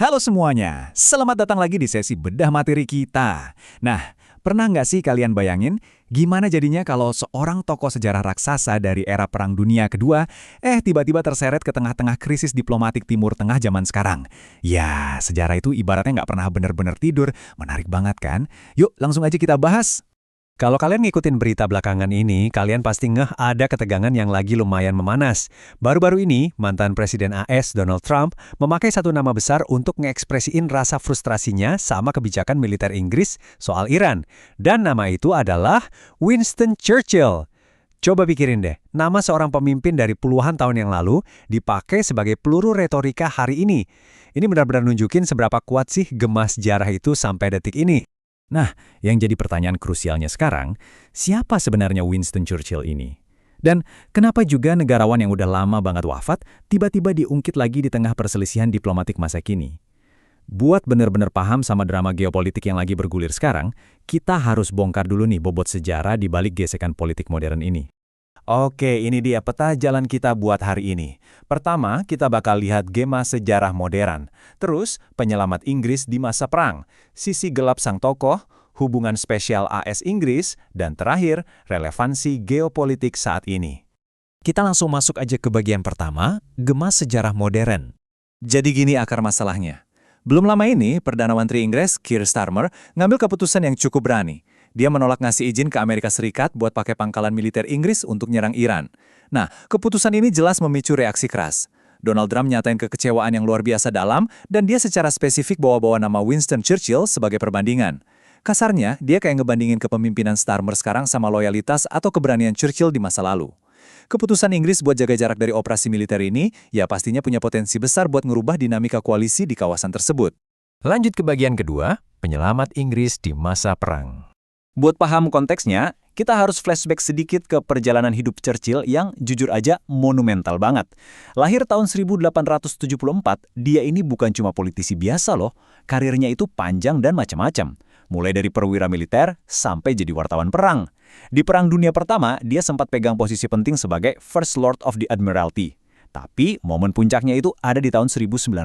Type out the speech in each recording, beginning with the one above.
Halo semuanya, selamat datang lagi di sesi bedah materi kita. Nah, pernah nggak sih kalian bayangin gimana jadinya kalau seorang tokoh sejarah raksasa dari era Perang Dunia Kedua, tiba-tiba terseret ke tengah-tengah krisis diplomatik Timur Tengah zaman sekarang? Ya, sejarah itu ibaratnya nggak pernah benar-benar tidur, menarik banget kan? Yuk, langsung aja kita bahas. Kalau kalian ngikutin berita belakangan ini, kalian pasti ngeh ada ketegangan yang lagi lumayan memanas. Baru-baru ini, mantan Presiden AS Donald Trump memakai satu nama besar untuk ngekspresiin rasa frustrasinya sama kebijakan militer Inggris soal Iran. Dan nama itu adalah Winston Churchill. Coba pikirin deh, nama seorang pemimpin dari puluhan tahun yang lalu dipakai sebagai peluru retorika hari ini. Ini benar-benar nunjukin seberapa kuat sih gema sejarah itu sampai detik ini. Nah, yang jadi pertanyaan krusialnya sekarang, siapa sebenarnya Winston Churchill ini? Dan kenapa juga negarawan yang udah lama banget wafat, tiba-tiba diungkit lagi di tengah perselisihan diplomatik masa kini? Buat benar-benar paham sama drama geopolitik yang lagi bergulir sekarang, kita harus bongkar dulu nih bobot sejarah di balik gesekan politik modern ini. Oke, ini dia peta jalan kita buat hari ini. Pertama, kita bakal lihat gema sejarah modern. Terus, penyelamat Inggris di masa perang, sisi gelap sang tokoh, hubungan spesial AS Inggris, dan terakhir, relevansi geopolitik saat ini. Kita langsung masuk aja ke bagian pertama, gema sejarah modern. Jadi gini akar masalahnya. Belum lama ini, Perdana Menteri Inggris, Keir Starmer, ngambil keputusan yang cukup berani. Dia menolak ngasih izin ke Amerika Serikat buat pakai pangkalan militer Inggris untuk nyerang Iran. Nah, keputusan ini jelas memicu reaksi keras. Donald Trump nyatain kekecewaan yang luar biasa dalam, dan dia secara spesifik bawa-bawa nama Winston Churchill sebagai perbandingan. Kasarnya, dia kayak ngebandingin kepemimpinan Starmer sekarang sama loyalitas atau keberanian Churchill di masa lalu. Keputusan Inggris buat jaga jarak dari operasi militer ini, ya pastinya punya potensi besar buat ngerubah dinamika koalisi di kawasan tersebut. Lanjut ke bagian kedua, penyelamat Inggris di masa perang. Buat paham konteksnya, kita harus flashback sedikit ke perjalanan hidup Churchill yang jujur aja monumental banget. Lahir tahun 1874, dia ini bukan cuma politisi biasa loh. Karirnya itu panjang dan macam-macam. Mulai dari perwira militer sampai jadi wartawan perang. Di Perang Dunia Pertama, dia sempat pegang posisi penting sebagai First Lord of the Admiralty. Tapi momen puncaknya itu ada di tahun 1940,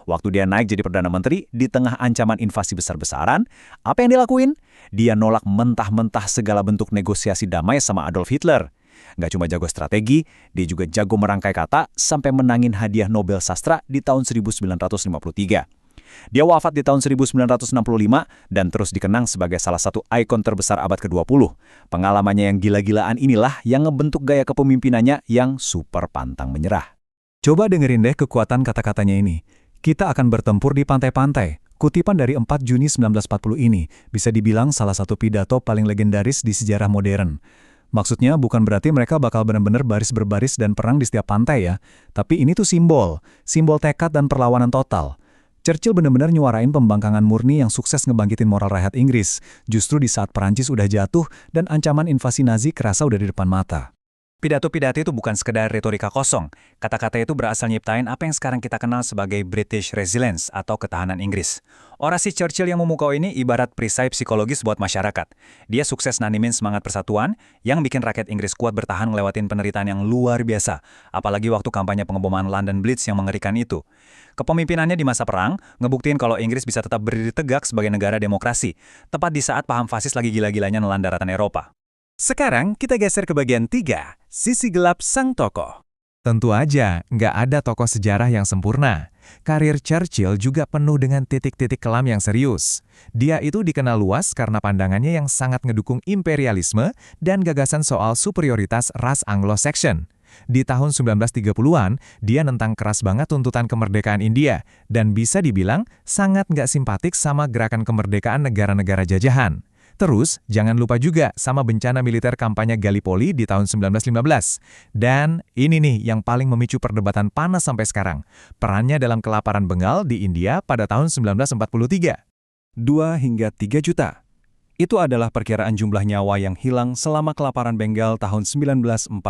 waktu dia naik jadi Perdana Menteri di tengah ancaman invasi besar-besaran. Apa yang dilakuin? Dia nolak mentah-mentah segala bentuk negosiasi damai sama Adolf Hitler. Nggak cuma jago strategi, dia juga jago merangkai kata sampai menangin hadiah Nobel Sastra di tahun 1953. Dia wafat di tahun 1965 dan terus dikenang sebagai salah satu ikon terbesar abad ke-20. Pengalamannya yang gila-gilaan inilah yang ngebentuk gaya kepemimpinannya yang super pantang menyerah. Coba dengerin deh kekuatan kata-katanya ini. Kita akan bertempur di pantai-pantai. Kutipan dari 4 Juni 1940 ini bisa dibilang salah satu pidato paling legendaris di sejarah modern. Maksudnya bukan berarti mereka bakal benar-benar baris berbaris dan perang di setiap pantai ya. Tapi ini tuh simbol tekad dan perlawanan total. Churchill benar-benar nyuarain pembangkangan murni yang sukses ngebangkitin moral rakyat Inggris, justru di saat Perancis udah jatuh dan ancaman invasi Nazi kerasa udah di depan mata. Pidato-pidato itu bukan sekedar retorika kosong. Kata-kata itu berasal nyiptain apa yang sekarang kita kenal sebagai British Resilience atau ketahanan Inggris. Orasi Churchill yang memukau ini ibarat perisai psikologis buat masyarakat. Dia sukses nanimin semangat persatuan yang bikin rakyat Inggris kuat bertahan ngelewatin penderitaan yang luar biasa. Apalagi waktu kampanye pengeboman London Blitz yang mengerikan itu. Kepemimpinannya di masa perang ngebuktiin kalau Inggris bisa tetap berdiri tegak sebagai negara demokrasi, tepat di saat paham fasis lagi gila-gilanya nelan daratan Eropa. Sekarang kita geser ke bagian 3, sisi gelap sang tokoh. Tentu aja, nggak ada tokoh sejarah yang sempurna. Karir Churchill juga penuh dengan titik-titik kelam yang serius. Dia itu dikenal luas karena pandangannya yang sangat ngedukung imperialisme dan gagasan soal superioritas ras Anglo-Saxon. Di tahun 1930-an, dia nentang keras banget tuntutan kemerdekaan India dan bisa dibilang sangat nggak simpatik sama gerakan kemerdekaan negara-negara jajahan. Terus, jangan lupa juga sama bencana militer kampanye Gallipoli di tahun 1915. Dan ini nih yang paling memicu perdebatan panas sampai sekarang. Perannya dalam kelaparan Bengal di India pada tahun 1943. 2 hingga 3 juta. Itu adalah perkiraan jumlah nyawa yang hilang selama kelaparan Bengal tahun 1943.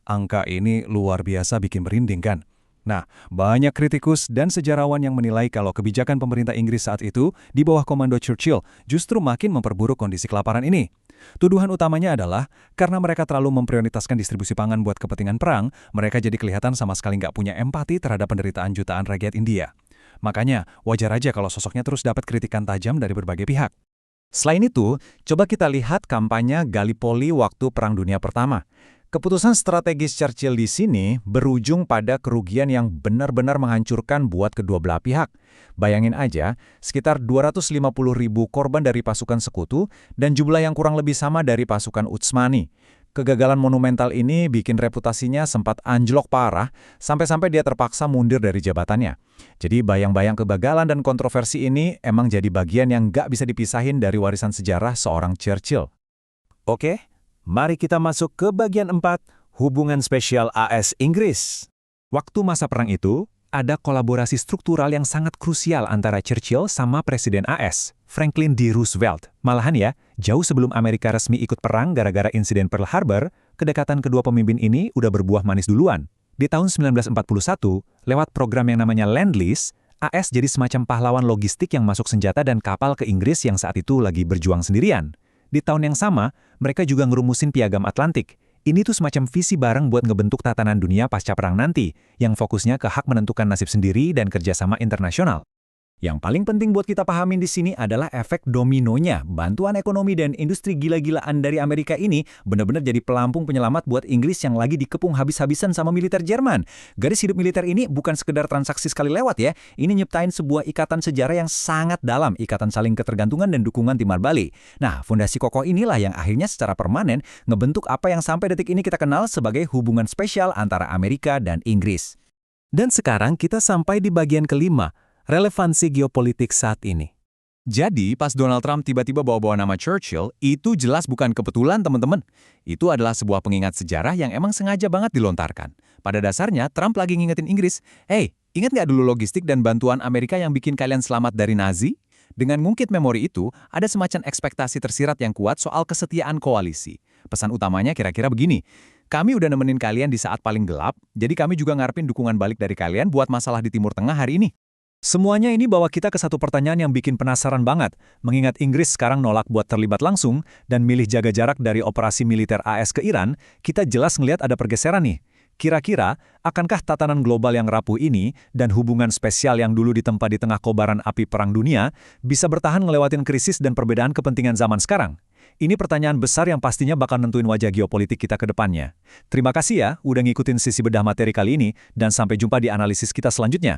Angka ini luar biasa bikin merinding kan? Nah, banyak kritikus dan sejarawan yang menilai kalau kebijakan pemerintah Inggris saat itu di bawah komando Churchill justru makin memperburuk kondisi kelaparan ini. Tuduhan utamanya adalah karena mereka terlalu memprioritaskan distribusi pangan buat kepentingan perang, mereka jadi kelihatan sama sekali nggak punya empati terhadap penderitaan jutaan rakyat India. Makanya, wajar aja kalau sosoknya terus dapat kritikan tajam dari berbagai pihak. Selain itu, coba kita lihat kampanye Gallipoli waktu Perang Dunia Pertama. Keputusan strategis Churchill di sini berujung pada kerugian yang benar-benar menghancurkan buat kedua belah pihak. Bayangin aja, sekitar 250.000 korban dari pasukan sekutu dan jumlah yang kurang lebih sama dari pasukan Utsmani. Kegagalan monumental ini bikin reputasinya sempat anjlok parah, sampai-sampai dia terpaksa mundur dari jabatannya. Jadi bayang-bayang kegagalan dan kontroversi ini emang jadi bagian yang nggak bisa dipisahin dari warisan sejarah seorang Churchill. Oke, mari kita masuk ke bagian 4, hubungan spesial AS-Inggris. Waktu masa perang itu, ada kolaborasi struktural yang sangat krusial antara Churchill sama Presiden AS, Franklin D. Roosevelt. Malahan ya, jauh sebelum Amerika resmi ikut perang gara-gara insiden Pearl Harbor, kedekatan kedua pemimpin ini udah berbuah manis duluan. Di tahun 1941, lewat program yang namanya Lend-Lease, AS jadi semacam pahlawan logistik yang masuk senjata dan kapal ke Inggris yang saat itu lagi berjuang sendirian. Di tahun yang sama, mereka juga ngerumusin Piagam Atlantik. Ini tuh semacam visi bareng buat ngebentuk tatanan dunia pasca perang nanti, yang fokusnya ke hak menentukan nasib sendiri dan kerjasama internasional. Yang paling penting buat kita pahamin di sini adalah efek dominonya. Bantuan ekonomi dan industri gila-gilaan dari Amerika ini benar-benar jadi pelampung penyelamat buat Inggris yang lagi dikepung habis-habisan sama militer Jerman. Garis hidup militer ini bukan sekedar transaksi sekali lewat ya. Ini nyiptain sebuah ikatan sejarah yang sangat dalam, ikatan saling ketergantungan dan dukungan timbal balik. Nah, fondasi kokoh inilah yang akhirnya secara permanen ngebentuk apa yang sampai detik ini kita kenal sebagai hubungan spesial antara Amerika dan Inggris. Dan sekarang kita sampai di bagian kelima, relevansi geopolitik saat ini. Jadi, pas Donald Trump tiba-tiba bawa-bawa nama Churchill, itu jelas bukan kebetulan, teman-teman. Itu adalah sebuah pengingat sejarah yang emang sengaja banget dilontarkan. Pada dasarnya, Trump lagi ngingetin Inggris, hey, ingat nggak dulu logistik dan bantuan Amerika yang bikin kalian selamat dari Nazi? Dengan ngungkit memori itu, ada semacam ekspektasi tersirat yang kuat soal kesetiaan koalisi. Pesan utamanya kira-kira begini, kami udah nemenin kalian di saat paling gelap, jadi kami juga ngarepin dukungan balik dari kalian buat masalah di Timur Tengah hari ini. Semuanya ini bawa kita ke satu pertanyaan yang bikin penasaran banget, mengingat Inggris sekarang nolak buat terlibat langsung dan milih jaga jarak dari operasi militer AS ke Iran, kita jelas ngelihat ada pergeseran nih. Kira-kira, akankah tatanan global yang rapuh ini dan hubungan spesial yang dulu ditempa di tengah kobaran api Perang Dunia bisa bertahan ngelewatin krisis dan perbedaan kepentingan zaman sekarang? Ini pertanyaan besar yang pastinya bakal nentuin wajah geopolitik kita ke depannya. Terima kasih ya udah ngikutin sisi bedah materi kali ini, dan sampai jumpa di analisis kita selanjutnya.